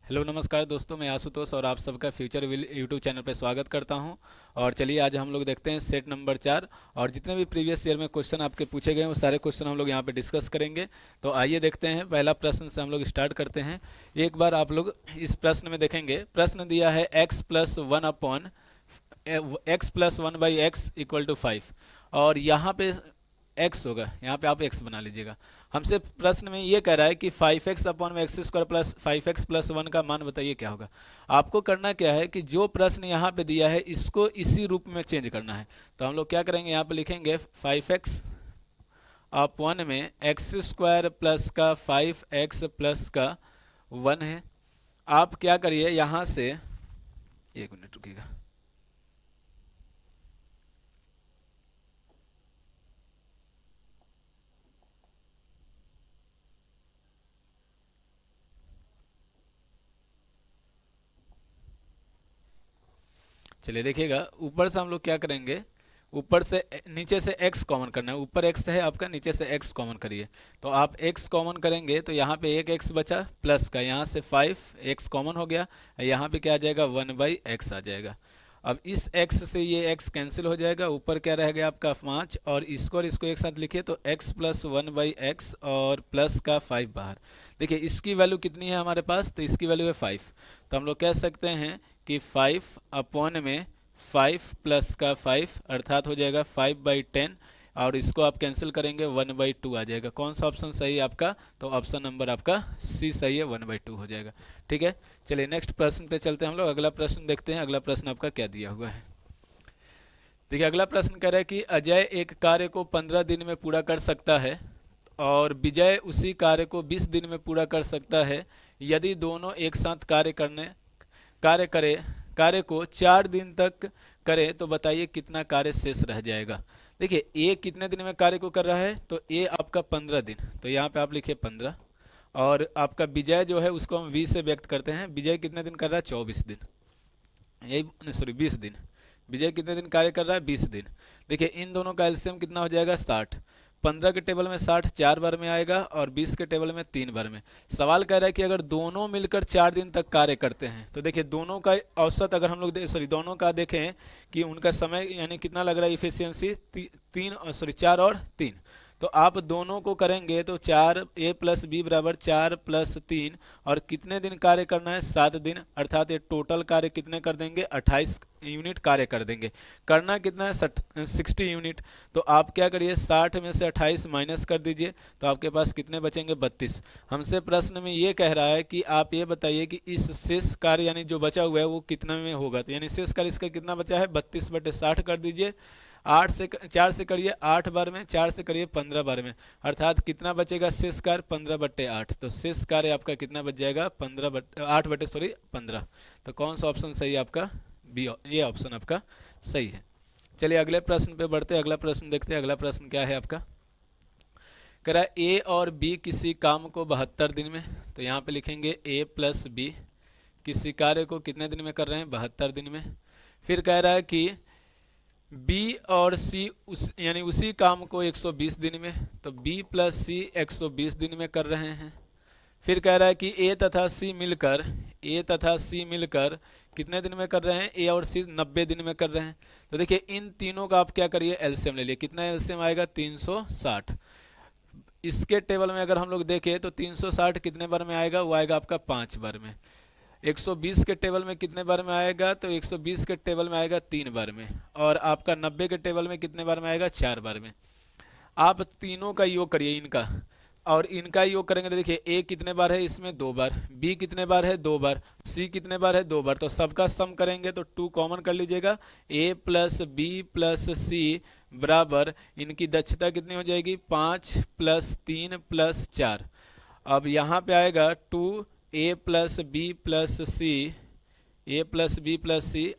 Hello नमस्कार दोस्तों, मैं आशुतोष और आप सबका फ्यूचर विल यूट्यूब चैनल पर स्वागत करता हूं। और चलिए आज हम लोग देखते हैं सेट नंबर 4। और जितने भी प्रीवियस ईयर में क्वेश्चन आपके पूछे गए हैं वो सारे क्वेश्चन हम लोग यहां पे डिस्कस करेंगे। तो आइए देखते हैं, पहला प्रश्न से हम लोग स्टार्ट करते हैं। एक बार आप लोग इस प्रश्न में देखेंगे, प्रश्न दिया है x+1/x=5 और यहाँ पे x होगा, यहाँ पे आप x बना लीजिएगा। हमसे प्रश्न में ये कह रहा है कि 5x/x² + 5x+1 का मान बताइए क्या होगा। आपको करना क्या है कि जो प्रश्न यहाँ पे दिया है इसको इसी रूप में चेंज करना है। तो हम लोग क्या करेंगे, यहाँ पे लिखेंगे 5x/1 में x² प्लस का 5x प्लस का 1 है। आप क्या करिए, यहाँ से एक मिनट रुकिएगा। चलिए देखिएगा, ऊपर से हम लोग क्या करेंगे, ऊपर से नीचे से x कॉमन करना है। ऊपर x है आपका, नीचे से x कॉमन करिए। तो आप x कॉमन करेंगे तो यहाँ पे एक x बचा प्लस का, यहाँ से 5x कॉमन हो गया, यहाँ पे क्या आ जाएगा 1/x आ जाएगा। अब इस x से ये x कैंसिल हो जाएगा, ऊपर क्या रह गया आपका 5 और इसको एक साथ लिखिए तो x+1/x और प्लस का 5 बाहर। देखिए इसकी वैल्यू कितनी है हमारे पास, तो इसकी वैल्यू है 5। तो हम लोग कह सकते हैं कि 5 में 5 प्लस का 5 अर्थात हो जाएगा 5/10 और इसको आप कैंसिल करेंगे 1/2 आ जाएगा। कौन सा ऑप्शन सही है आपका, तो ऑप्शन नंबर आपका सी सही है, 1/2 हो जाएगा। ठीक है, चलिए नेक्स्ट प्रश्न पे चलते हैं हम लोग। अगला प्रश्न देखते हैं, अगला प्रश्न आपका क्या दिया हुआ है। देखिए अगला प्रश्न कह रहा है कि अजय एक कार्य को 15 दिन में पूरा कर सकता है और विजय उसी कार्य को 20 दिन में पूरा कर सकता है। यदि दोनों एक साथ कार्य करे कार्य को 4 दिन तक करे तो बताइए कितना कार्य शेष रह जाएगा। देखिए ए कितने दिन में कार्य को कर रहा है, तो ए आपका 15 दिन, तो यहाँ पे आप लिखिए 15। और आपका विजय जो है उसको हम 20 से व्यक्त करते हैं। विजय कितने दिन कर रहा है, 24 दिन, यही सॉरी 20 दिन। विजय कितने दिन कार्य कर रहा है, 20 दिन। देखिए इन दोनों का एलसीएम कितना हो जाएगा, 60। 15 के टेबल में 60 4 बार में आएगा और 20 के टेबल में 3 बार में। सवाल कह रहा है कि अगर दोनों मिलकर 4 दिन तक कार्य करते हैं तो देखिए दोनों का औसत अगर हम लोग दोनों का देखें कि उनका समय यानी कितना लग रहा है इफिशियंसी, 4 और 3। तो आप दोनों को करेंगे तो 4a+b=4+3 और कितने दिन कार्य करना है, 7 दिन, अर्थात ये टोटल कार्य कितने कर देंगे, 28 यूनिट कार्य कर देंगे। करना कितना है, 60 यूनिट। तो आप क्या करिए, 60 में से 28 माइनस कर दीजिए तो आपके पास कितने बचेंगे, 32। हमसे प्रश्न में ये कह रहा है कि आप ये बताइए कि इस शेष कार्य यानी जो बचा हुआ है वो कितना में होगा। तो यानी शेष कार्य इसका कितना बचा है, 32/60 कर दीजिए। 4 से करिए 8 बार में, 4 से करिए 15 बार में, अर्थात कितना बचेगा शेष कार्य, 15/8। तो शेष कार्य आपका कितना बच जाएगा, 15। तो कौन सा ऑप्शन सही है आपका, बी, ये ऑप्शन आपका सही है। चलिए अगले प्रश्न पे बढ़ते हैं, अगला प्रश्न देखते हैं। अगला प्रश्न क्या है आपका, कह रहा है ए और बी किसी काम को 72 दिन में। तो यहाँ पे लिखेंगे a+b किसी कार्य को कितने दिन में कर रहे हैं, 72 दिन में। फिर कह रहा है कि बी और सी यानी उसी काम को 120 दिन में, तो बी प्लस सी 120 दिन में कर रहे हैं। फिर कह रहा है कि ए तथा सी मिलकर कितने दिन में कर रहे हैं, ए और सी 90 दिन में कर रहे हैं। तो देखिए इन तीनों का आप क्या करिए, एलसीएम ले लिए। कितना एलसीएम आएगा, 360। इसके टेबल में अगर हम लोग देखें तो 360 कितने बार में आएगा, वो आएगा आपका 5 बार में। 120 के टेबल में कितने बार में आएगा, तो 120 के टेबल में आएगा 3 बार में। और आपका 90 के टेबल में कितने बार में आएगा, 4 बार में। आप तीनों का योग करिए इनका, और इनका योग करेंगे तो देखिए ए कितने बार है, इसमें 2 बार, बी कितने बार है, 2 बार, सी कितने बार है, 2 बार। तो सबका सम करेंगे तो 2 कॉमन कर लीजिएगा। ए प्लस बी प्लस सी बराबर इनकी दक्षता कितनी हो जाएगी, 5+3+4। अब यहाँ पे आएगा 2a+b+c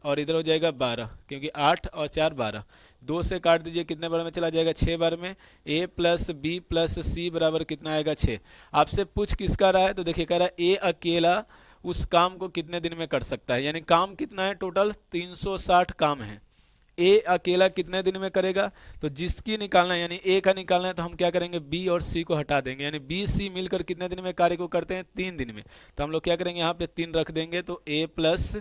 और इधर हो जाएगा 12, क्योंकि 8 और 4 12। 2 से काट दीजिए, कितने बार में चला जाएगा, 6 बार में। a+b+c बराबर कितना आएगा, 6। आपसे पूछ किसका रहा है, तो देखिए कह रहा है ए अकेला उस काम को कितने दिन में कर सकता है। यानी काम कितना है, टोटल 360 काम है। ए अकेला कितने दिन में करेगा, तो जिसकी निकालना है यानी ए का निकालना है तो हम क्या करेंगे, बी और सी को हटा देंगे, यानी बी सी मिलकर कितने दिन में कार्य को करते हैं, 3 दिन में। तो हम लोग क्या करेंगे, यहाँ पे 3 रख देंगे, तो ए प्लस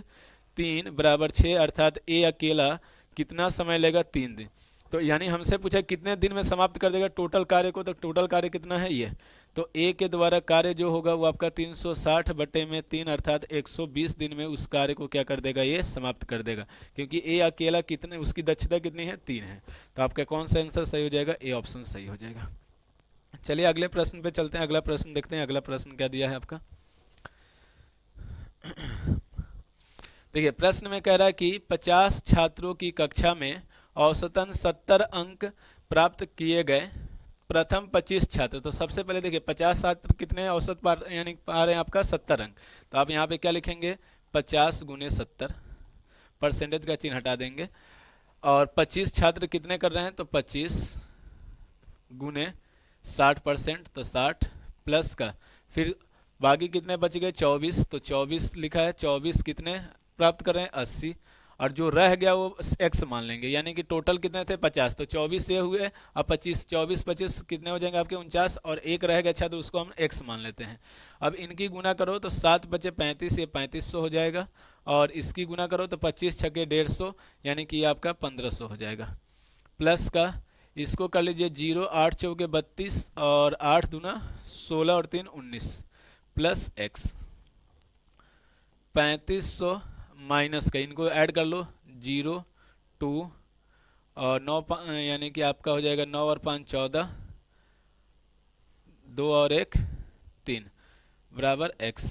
3 बराबर 6, अर्थात ए अकेला कितना समय लेगा, 3 दिन। तो यानी हमसे पूछा कितने दिन में समाप्त कर देगा टोटल कार्य को, तो टोटल कार्य कितना है ये, तो ए के द्वारा कार्य जो होगा वो आपका 360 बटे में 3 अर्थात 120 दिन में उस कार्य को क्या कर देगा, ये समाप्त कर देगा, क्योंकि ए अकेला कितने, उसकी दक्षता कितनी है, 3 है। तो आपका कौन सा आंसर सही हो जाएगा, ए ऑप्शन सही हो जाएगा। चलिए अगले प्रश्न पे चलते हैं, अगला प्रश्न देखते हैं, अगला प्रश्न क्या दिया है आपका। देखिए प्रश्न में कह रहा है कि 50 छात्रों की कक्षा में औसतन 70 अंक प्राप्त किए गए प्रथम 25 छात्र। तो सबसे पहले देखिए 50 छात्र कितने औसत यानी पा रहे हैं आपका 70 अंक, तो आप यहाँ पे क्या लिखेंगे, 50 गुने 70, परसेंटेज का चिन्ह हटा देंगे, और 25 छात्र कितने कर रहे हैं, तो 25 गुने 60%, तो 60 प्लस का फिर बाकी कितने बच गए, 24, तो 24 लिखा है, 24 कितने प्राप्त कर रहे हैं, 80, और जो रह गया वो x मान लेंगे, यानी कि टोटल कितने थे, 50, तो 24 ये हुए, अब 25, 24 25 कितने हो जाएंगे आपके 49, और एक रह गया, अच्छा तो उसको हम x मान लेते हैं। अब इनकी गुना करो तो 7 बचे 35, ये 3500 हो जाएगा, और इसकी गुना करो तो 25 छके 150, यानी कि आपका 1500 हो जाएगा। प्लस का इसको कर लीजिए 0, 8 चौके 32, और 8 दूना 16 और 3 19, प्लस x 3500 माइनस का, इनको ऐड कर लो, 0 2 और 9 यानी कि आपका हो जाएगा 9 और 5 14, 2 और 1 3 बराबर x,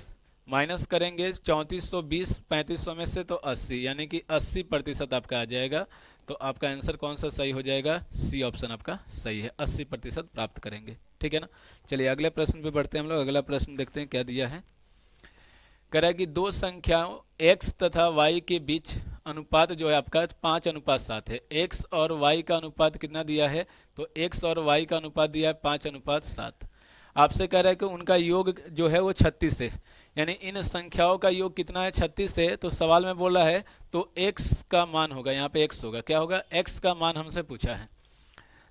माइनस करेंगे 3420 3500 में से तो 80, यानी कि 80% आपका आ जाएगा। तो आपका आंसर कौन सा सही हो जाएगा, सी ऑप्शन आपका सही है, 80% प्राप्त करेंगे, ठीक है ना। चलिए अगले प्रश्न पे बढ़ते हैं हम लोग, अगला प्रश्न देखते हैं क्या दिया है। कह रहा है कि दो संख्याओं x तथा y के बीच अनुपात जो है आपका 5:7 है। x और y का अनुपात कितना दिया है, तो x और y का अनुपात दिया है 5:7। आपसे कह रहा है कि उनका योग जो है वो 36 है, यानी इन संख्याओं का योग कितना है, 36 है। तो सवाल में बोला है तो x का मान होगा, यहाँ पे x होगा, क्या होगा, x का मान हमसे पूछा है।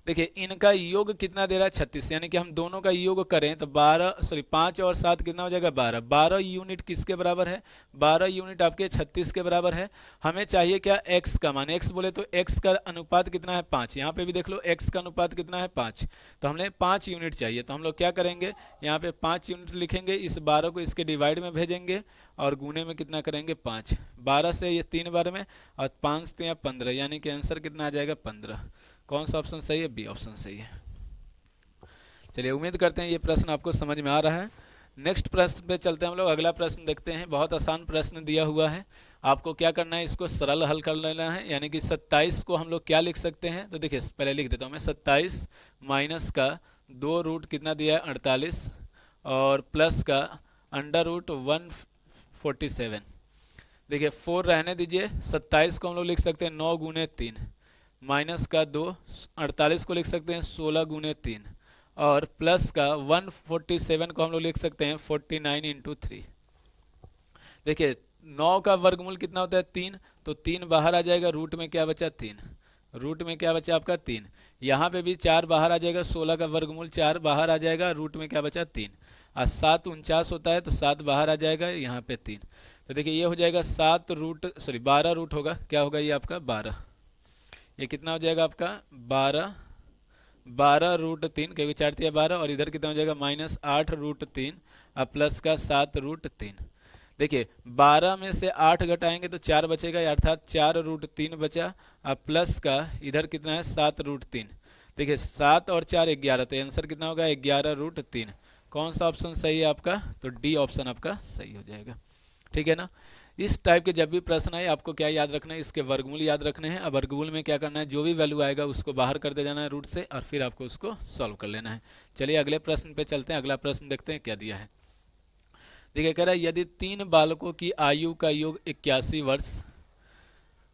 देखिए इनका योग कितना दे रहा है, 36, यानी कि हम दोनों का योग करें तो 5 और 7 कितना हो जाएगा, 12। 12 यूनिट किसके बराबर है, 12 यूनिट आपके 36 के बराबर है। हमें चाहिए क्या, x का मान, x बोले तो x का अनुपात कितना है, 5। यहाँ पे भी देख लो x का अनुपात कितना है, 5, तो हमने 5 यूनिट चाहिए। तो हम लोग क्या करेंगे, यहाँ पे 5 यूनिट लिखेंगे, इस 12 को इसके डिवाइड में भेजेंगे और गुने में कितना करेंगे, 5। 12 से ये 3 बार में, और 5 से 15, यानी कि आंसर कितना आ जाएगा, 15। कौन सा ऑप्शन सही है, बी ऑप्शन सही है। चलिए उम्मीद करते हैं ये प्रश्न आपको समझ में आ रहा है। नेक्स्ट प्रश्न पे चलते हैं हम लोग, अगला प्रश्न देखते हैं। बहुत आसान प्रश्न दिया हुआ है, आपको क्या करना है, इसको सरल हल कर लेना है। यानी कि 27 को हम लोग क्या लिख सकते हैं, तो देखिए पहले लिख देता हूँ मैं, 27 माइनस का 2 रूट कितना दिया है, 48, और प्लस का अंडर रूट 147। देखिए 4 रहने दीजिए, 27 को हम लोग लिख सकते हैं 9 गुने 3, माइनस का 2, 48 को लिख सकते हैं 16 गुने 3, और प्लस का 147 को हम लोग लिख सकते हैं 49 इंटू 3। देखिए 9 का वर्गमूल कितना होता है, 3, तो 3 बाहर आ जाएगा, रूट में क्या बचा, 3, रूट में क्या बचा आपका 3। यहाँ पे भी 4 बाहर आ जाएगा, 16 का वर्गमूल 4 बाहर आ जाएगा, रूट में क्या बचा, 3। और 7 49 होता है, तो 7 बाहर आ जाएगा, यहाँ पे 3। तो देखिए ये हो जाएगा 12 रूट होगा, क्या होगा ये आपका 12। ये कितना हो जाएगा आपका 12 रूट 3, क्योंकि 4 3 12, और इधर कितना हो जाएगा -8 रूट 3, और प्लस का 7 रूट 3। देखिए 12 में से 8 घटाएंगे तो 4 बचेगा, अर्थात 4 रूट 3 बचा, और प्लस का इधर कितना है 7 रूट 3। देखिए 7 और 4 11, तो आंसर कितना होगा 11 रूट 3। कौन सा ऑप्शन सही है आपका, तो डी ऑप्शन आपका सही हो जाएगा, ठीक है ना। इस टाइप के जब भी प्रश्न आए आपको क्या याद रखना है, इसके वर्गमूल याद रखने हैं। अब वर्गमूल में क्या करना है, जो भी वैल्यू आएगा उसको बाहर कर दे जाना है रूट से, और फिर आपको उसको सॉल्व कर लेना है। चलिए अगले प्रश्न पे चलते हैं, अगला प्रश्न देखते हैं क्या दिया है। देखिए कह रहा है यदि 3 बालकों की आयु का योग 81 वर्ष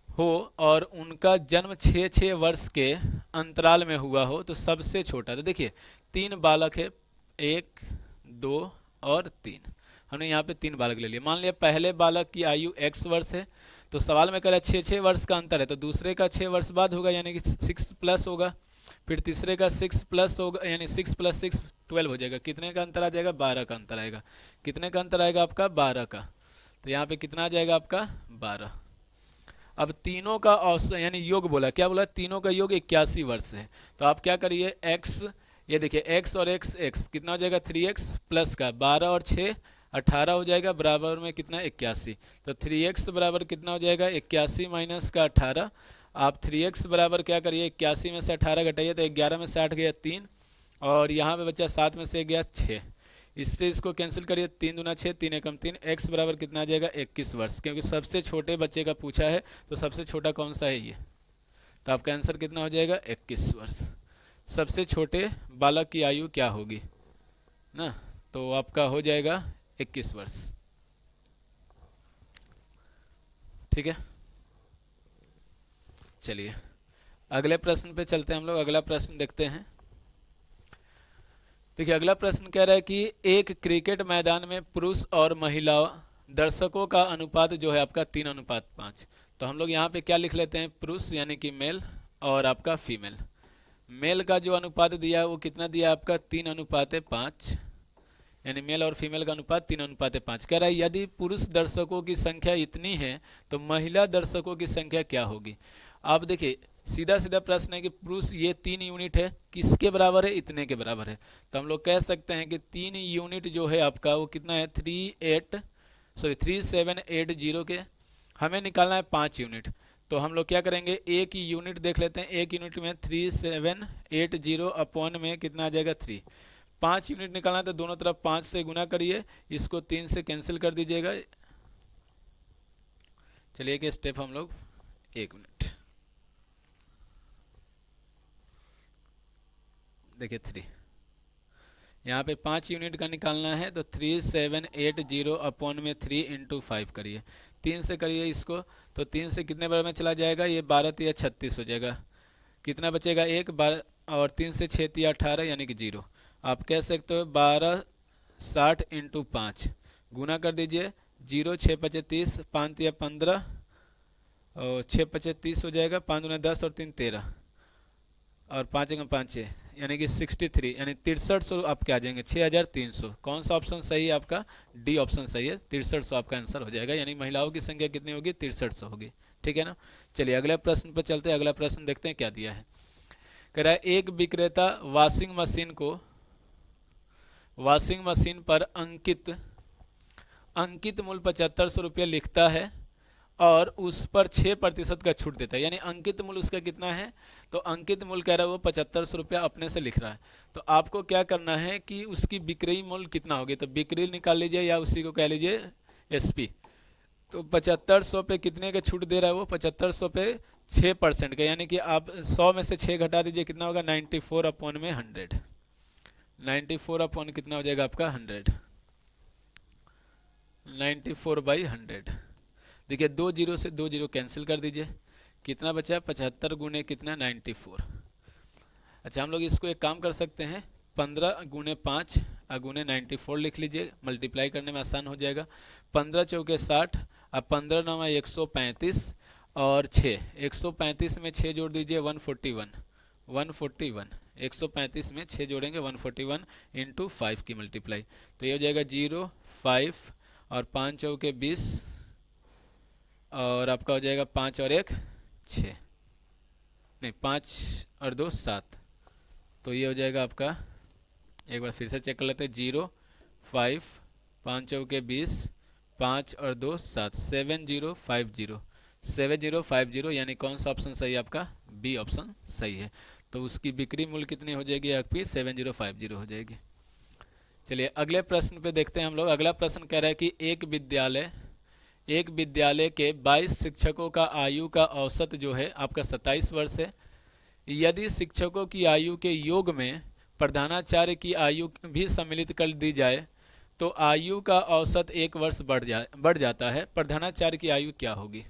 हो और उनका जन्म 6-6 वर्ष के अंतराल में हुआ हो तो सबसे छोटा, तो देखिए 3 बालक है, 1 2 और 3। हमने यहाँ पे 3 बालक ले लिए। मान लिया पहले बालक की आयु x वर्ष है, तो सवाल में कह रहा है 6 वर्ष का अंतर है, तो दूसरे का 6 वर्ष बाद होगा यानी कि 6 प्लस होगा, फिर तीसरे का 6 प्लस होगा यानी 6 प्लस 6 12 हो जाएगा। कितने का अंतर आ जाएगा? 12 का अंतर आएगा। कितने का अंतर आएगा आपका? 12 का। तो यहाँ पे कितना आ जाएगा आपका? 12। अब तीनों का औसत यानी योग बोला, क्या बोला? तीनों का योग 81 वर्ष है। तो आप क्या करिए, x, ये देखिए x और x कितना हो जाएगा? 3x प्लस का 12 और 6 18 हो जाएगा, बराबर में कितना? 81। तो 3x बराबर कितना हो जाएगा? 81 माइनस का 18। आप 3x बराबर क्या करिए, 81 में से 18 घटाइए तो 11 में से 8 गया 3, और यहाँ पे बच्चा 7 में से गया 6। इससे इसको कैंसिल करिए, 3 दूना 6, 3 एकम 3, x बराबर कितना आ जाएगा? 21 वर्ष, क्योंकि सबसे छोटे बच्चे का पूछा है, तो सबसे छोटा कौन सा है? ये। तो आपका आंसर कितना हो जाएगा? 21 वर्ष। सबसे छोटे बालक की आयु क्या होगी ना? तो आपका हो जाएगा 21 वर्ष। ठीक है, चलिए अगले प्रश्न पे चलते हैं हम लोग। अगला प्रश्न देखते हैं। देखिए अगला प्रश्न कह रहा है कि एक क्रिकेट मैदान में पुरुष और महिला दर्शकों का अनुपात जो है आपका 3:5। तो हम लोग यहाँ पे क्या लिख लेते हैं? पुरुष यानी कि मेल और आपका फीमेल। मेल का जो अनुपात दिया है वो कितना दिया है आपका? 3:5, यानी मेल और फीमेल का अनुपात 3:5। कह रहा है यदि पुरुष दर्शकों की संख्या इतनी है तो महिला दर्शकों की संख्या क्या होगी? आप देखिए सीधा सीधा प्रश्न है कि पुरुष ये 3 यूनिट है, किसके बराबर है? इतने के बराबर है। तो हम लोग कह सकते हैं कि 3 यूनिट जो है आपका वो कितना है? 3780 के। हमें निकालना है 5 यूनिट। तो हम लोग क्या करेंगे, एक यूनिट देख लेते हैं। एक यूनिट में 3780 अपॉन में कितना आ जाएगा? 3। 5 यूनिट निकालना है तो दोनों तरफ 5 से गुना करिए, इसको 3 से कैंसिल कर दीजिएगा। चलिए एक स्टेप हम लोग, 1 मिनट, देखिए 3, यहाँ पे 5 यूनिट का निकालना है तो 3780 अपॉन में 3 इंटू 5 करिए, 3 से करिए इसको, तो 3 से कितने बार में चला जाएगा? ये 12 या 36 हो जाएगा। कितना बचेगा? 1 12, और 3 से 6 या 18 यानी कि 0। आप कह सकते हो 12 60 इंटू 5 गुना कर दीजिए। 0 6 5 30, 5 या 15 और 6 5 30 हो जाएगा, 5 दूना 10 और 3 13 और 5 एकम 5 6 यानी कि 63, यानी 6300 आपके आ जाएंगे, 6300। कौन सा ऑप्शन सही है आपका? डी ऑप्शन सही है, 6300 आपका आंसर हो जाएगा। यानी महिलाओं की संख्या कितनी होगी? 6300 होगी। ठीक है ना? चलिए अगले प्रश्न पर चलते हैं। अगला प्रश्न देखते हैं क्या दिया है। कह रहा है एक विक्रेता वॉशिंग मशीन पर अंकित मूल्य 7500 रुपये लिखता है और उस पर 6% का छूट देता है। यानी अंकित मूल्य उसका कितना है? तो अंकित मूल्य कह रहा है वो 7500 रुपया अपने से लिख रहा है। तो आपको क्या करना है कि उसकी बिक्री मूल्य कितना होगी? तो बिक्री निकाल लीजिए या उसी को कह लीजिए एसपी। तो 7500 पे कितने का छूट दे रहा है वो? 7500 पे 6% का, यानी कि आप 100 में से 6 घटा दीजिए, कितना होगा? 94 अपॉन में 100। 94 अपॉन कितना हो जाएगा आपका? 100। 94/100। देखिए 2 जीरो से 2 जीरो कैंसिल कर दीजिए, कितना बचा? 75 गुने कितना? 94। अच्छा हम लोग इसको एक काम कर सकते हैं, 15 गुने 5 गुने 94 लिख लीजिए, मल्टीप्लाई करने में आसान हो जाएगा। 15 चौके 60, अब 15 9 135 और 6, 135 में 6 जोड़ दीजिए 141, 135 में 6 जोड़ेंगे 141 इंटू 5 की मल्टीप्लाई, तो ये हो जाएगा 0 5 और 5 चौके 20 और आपका हो जाएगा 5 और 1 6, नहीं 5 और 2 7, तो ये हो जाएगा आपका, एक बार फिर से चेक कर लेते हैं, 0 5 5 चौके 20 5 और 2 7, 7050 यानी कौन सा ऑप्शन सही है आपका? बी ऑप्शन सही है। तो उसकी बिक्री मूल्य कितनी हो जाएगी आपकी? 7050 हो जाएगी। चलिए अगले प्रश्न पे देखते हैं हम लोग। अगला प्रश्न कह रहा है कि एक विद्यालय के 22 शिक्षकों का आयु का औसत जो है आपका 27 वर्ष है। यदि शिक्षकों की आयु के योग में प्रधानाचार्य की आयु भी सम्मिलित कर दी जाए तो आयु का औसत 1 वर्ष बढ़ जाता है। प्रधानाचार्य की आयु क्या होगी?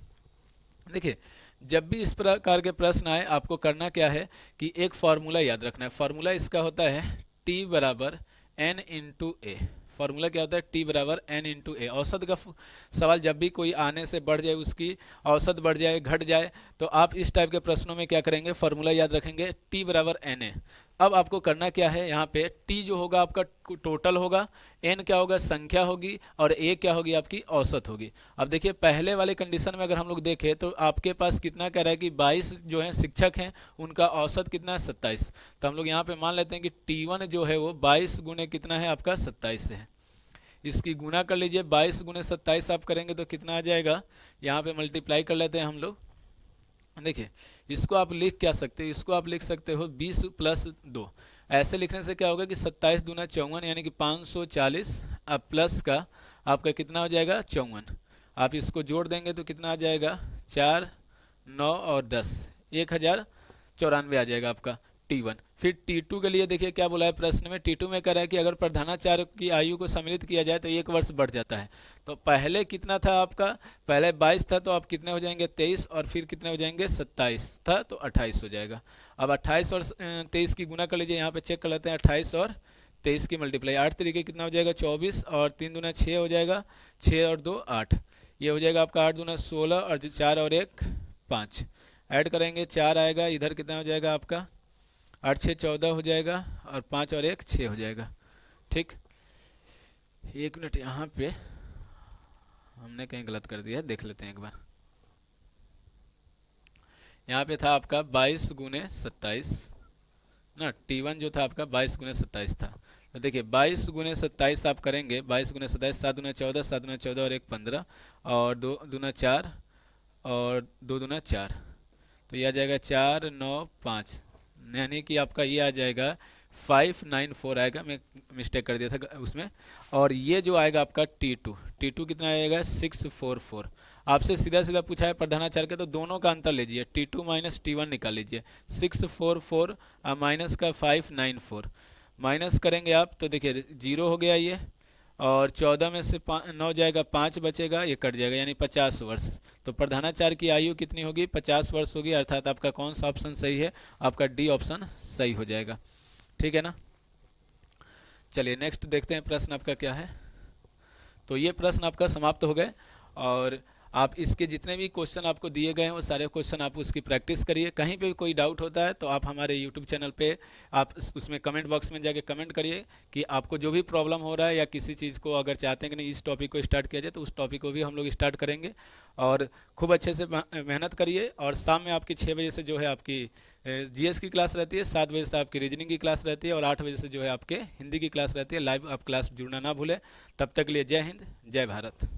देखिए जब भी इस प्रकार के प्रश्न आए आपको करना क्या है कि एक फार्मूला याद रखना है। फार्मूला इसका होता है T बराबर N इंटू ए। फॉर्मूला क्या होता है, टी बराबर एन इंटू ए। औसत का सवाल जब भी कोई आने से बढ़ जाए, उसकी औसत बढ़ जाए, घट जाए, तो आप इस टाइप के प्रश्नों में क्या करेंगे, फॉर्मूला याद रखेंगे, टी बराबर एन ए। अब आपको करना क्या है, यहाँ पे टी जो होगा आपका टोटल होगा, एन क्या होगा, संख्या होगी, और ए क्या होगी, आपकी औसत होगी। अब देखिए पहले वाले कंडीशन में अगर हम लोग देखें तो आपके पास कितना कह रहा है कि 22 जो है शिक्षक हैं, उनका औसत कितना है, 27। तो हम लोग यहाँ पे मान लेते हैं कि T1 जो है वो 22 गुने कितना है आपका, 27 है। इसकी गुना कर लीजिए, 22 गुने 27 आप करेंगे तो कितना आ जाएगा, यहाँ पे मल्टीप्लाई कर लेते हैं हम लोग। देखिए इसको आप लिख क्या सकते हो, इसको आप लिख सकते हो 20 प्लस 2। ऐसे लिखने से क्या होगा कि 27 दूना 54, यानी कि 540, अब प्लस का आपका कितना हो जाएगा, 54। आप इसको जोड़ देंगे तो कितना आ जाएगा, 4, 9 और 10, 1094 आ जाएगा आपका T1। फिर T2 के लिए देखिए क्या बोला है प्रश्न में, T2 में कह रहा है कि अगर प्रधानाचार्य की आयु को सम्मिलित किया जाए तो 1 वर्ष बढ़ जाता है। तो पहले कितना था आपका, पहले 22 था, तो आप कितने हो जाएंगे, 23, और फिर कितने हो जाएंगे, 27 था तो 28 हो जाएगा। अब 28 और 23 की गुना कर लीजिए, यहाँ पे चेक कर लेते हैं, 28 और 23 की मल्टीप्लाई 8 तरीके कितना हो जाएगा, 24, और 3 दूना 6 हो जाएगा, 6 और 2 8, ये हो जाएगा आपका 8 दूना 16, और 4 और 1 5, ऐड करेंगे 4 आएगा, इधर कितना हो जाएगा आपका, 8 6 14 हो जाएगा, और 5 और 1 6 हो जाएगा। ठीक, 1 मिनट, यहाँ पे हमने कहीं गलत कर दिया है, देख लेते हैं एक बार। यहाँ पे था आपका 22 गुने 27 ना, T1 जो था आपका 22 गुने 27 था। तो देखिए 22 गुने 27 आप करेंगे, 22 गुने 27, 7 दूना 14, 7 दूना 14 और 1 15, और 2 दूना 4, और 2 दूना 4, तो ये आ जाएगा 4 9 5, यानी कि आपका ये आ जाएगा 594 आएगा, मैं मिस्टेक कर दिया था उसमें। और ये जो आएगा आपका T2 कितना आएगा, 644। आपसे सीधा सीधा पूछा है प्रधानाचार्य का, तो दोनों का अंतर लीजिए, T2 माइनस T1 निकाल लीजिए, 644 माइनस का 594, माइनस करेंगे आप तो देखिए 0 हो गया ये, और 14 में से 9 जाएगा, 5 बचेगा, ये कट जाएगा, यानी 50 वर्ष। तो प्रधानाचार्य की आयु कितनी होगी, 50 वर्ष होगी, अर्थात आपका कौन सा ऑप्शन सही है, आपका डी ऑप्शन सही हो जाएगा। ठीक है ना। चलिए नेक्स्ट देखते हैं प्रश्न आपका क्या है। तो ये प्रश्न आपका समाप्त हो गए, और आप इसके जितने भी क्वेश्चन आपको दिए गए हैं वो सारे क्वेश्चन आप उसकी प्रैक्टिस करिए। कहीं पे भी कोई डाउट होता है तो आप हमारे यूट्यूब चैनल पे आप उसमें कमेंट बॉक्स में जाके कमेंट करिए कि आपको जो भी प्रॉब्लम हो रहा है, या किसी चीज़ को अगर चाहते हैं कि नहीं इस टॉपिक को स्टार्ट किया जाए, तो उस टॉपिक को भी हम लोग स्टार्ट करेंगे। और खूब अच्छे से मेहनत करिए। और शाम में आपकी 6 बजे से जो है आपकी जीएस की क्लास रहती है, 7 बजे से आपकी रीजनिंग की क्लास रहती है, और 8 बजे से जो है आपके हिंदी की क्लास रहती है। लाइव आप क्लास जुड़ना ना भूलें। तब तक के लिए जय हिंद, जय भारत।